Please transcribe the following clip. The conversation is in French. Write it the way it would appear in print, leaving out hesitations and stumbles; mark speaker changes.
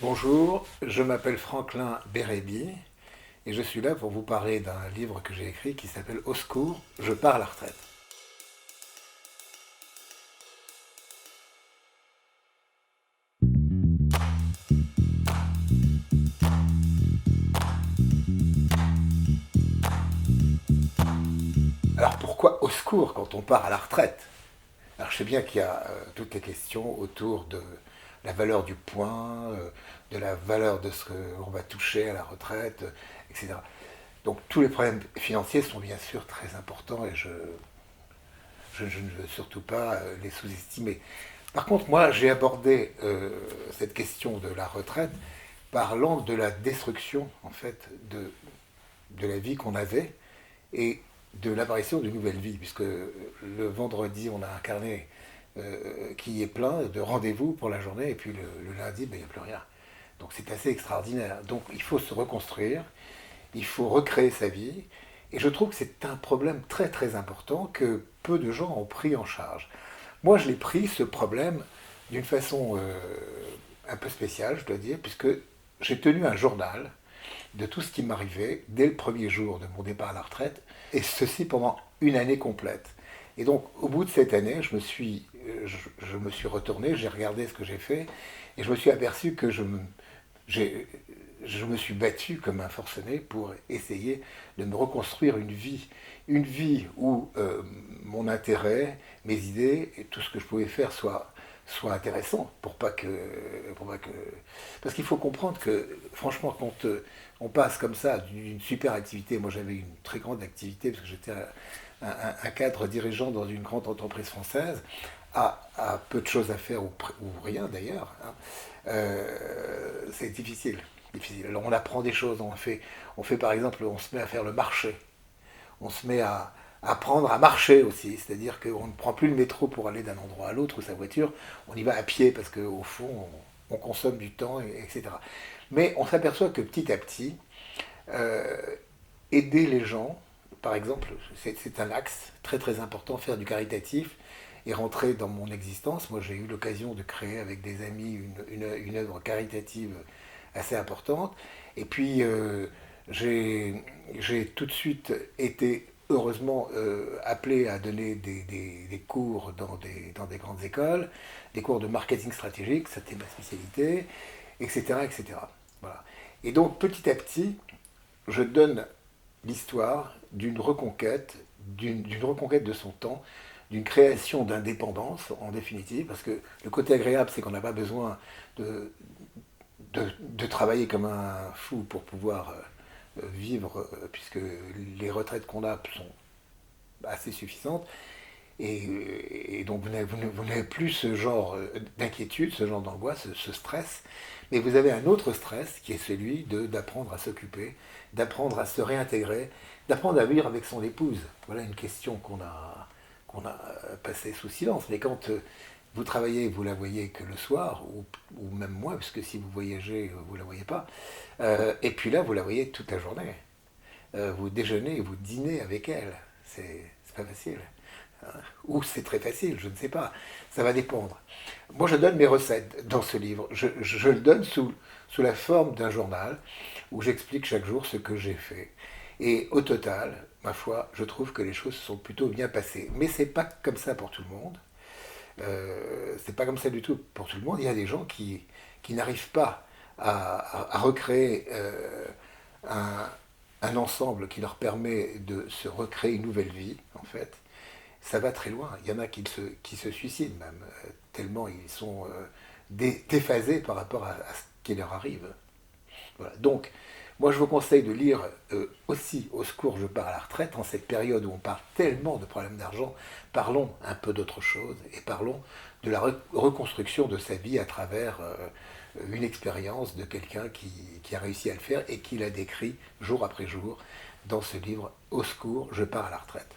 Speaker 1: Bonjour, je m'appelle Franklin Bérébi et je suis là pour vous parler d'un livre que j'ai écrit qui s'appelle Au secours, je pars à la retraite. Alors pourquoi au secours quand on part à la retraite? Alors je sais bien qu'il y a toutes les questions autour de la valeur du point, de la valeur de ce qu'on va toucher à la retraite, etc. Donc tous les problèmes financiers sont bien sûr très importants et je ne veux surtout pas les sous-estimer. Par contre, moi, j'ai abordé cette question de la retraite parlant de la destruction, en fait, de la vie qu'on avait et de l'apparition d'une nouvelle vie, puisque le vendredi, on a un carnet qui est plein de rendez-vous pour la journée, et puis le lundi, ben, il n'y a plus rien. Donc c'est assez extraordinaire. Donc il faut se reconstruire, il faut recréer sa vie, et je trouve que c'est un problème très très important que peu de gens ont pris en charge. Moi, je l'ai pris, ce problème, d'une façon un peu spéciale, je dois dire, puisque j'ai tenu un journal de tout ce qui m'arrivait dès le premier jour de mon départ à la retraite, et ceci pendant une année complète. Et donc, au bout de cette année, je me suis retourné, j'ai regardé ce que j'ai fait, et je me suis aperçu que j'ai- je me suis battu comme un forcené pour essayer de me reconstruire une vie où mon intérêt, mes idées et tout ce que je pouvais faire soit intéressant pour pas que parce qu'il faut comprendre que franchement quand on passe comme ça d'une super activité, moi j'avais une très grande activité parce que j'étais un cadre dirigeant dans une grande entreprise française, à peu de choses à faire ou rien d'ailleurs, hein, c'est difficile. Difficile. Alors on apprend des choses, on fait par exemple, on se met à faire le marché, on se met à apprendre à marcher aussi, c'est-à-dire qu'on ne prend plus le métro pour aller d'un endroit à l'autre ou sa voiture, on y va à pied parce qu'au fond on consomme du temps, etc. Mais on s'aperçoit que petit à petit, euh, aider les gens, par exemple, c'est un axe très très important, faire du caritatif et rentrer dans mon existence. Moi j'ai eu l'occasion de créer avec des amis une œuvre caritative assez importante. Et puis j'ai tout de suite été heureusement appelé à donner des cours dans des grandes écoles, des cours de marketing stratégique, c'était ma spécialité, etc. etc. Voilà. Et donc petit à petit, je donne l'histoire d'une reconquête, d'une reconquête de son temps, d'une création d'indépendance en définitive, parce que le côté agréable, c'est qu'on n'a pas besoin de, de travailler comme un fou pour pouvoir vivre, puisque les retraites qu'on a sont assez suffisantes. Et donc vous n'avez plus ce genre d'inquiétude, ce genre d'angoisse, ce stress, mais vous avez un autre stress qui est celui d'apprendre à s'occuper, d'apprendre à se réintégrer, d'apprendre à vivre avec son épouse. Voilà une question qu'on a passée sous silence. Mais quand vous travaillez, vous la voyez que le soir, ou même moins, puisque si vous voyagez, vous la voyez pas. Et puis là, vous la voyez toute la journée. Vous déjeunez, vous dînez avec elle. C'est pas facile. Ou c'est très facile, je ne sais pas. Ça va dépendre. Moi, je donne mes recettes dans ce livre. Je le donne sous la forme d'un journal où j'explique chaque jour ce que j'ai fait. Et au total, ma foi, je trouve que les choses sont plutôt bien passées. Mais c'est pas comme ça pour tout le monde. C'est pas comme ça du tout pour tout le monde. Il y a des gens qui n'arrivent pas à recréer un, un ensemble qui leur permet de se recréer une nouvelle vie, en fait. Ça va très loin. Il y en a qui se suicident même, tellement ils sont déphasés par rapport à ce qui leur arrive. Voilà. Donc, moi je vous conseille de lire aussi Au secours, je pars à la retraite, en cette période où on parle tellement de problèmes d'argent. Parlons un peu d'autre chose et parlons de la reconstruction de sa vie à travers une expérience de quelqu'un qui a réussi à le faire et qui l'a décrit jour après jour dans ce livre Au secours, je pars à la retraite.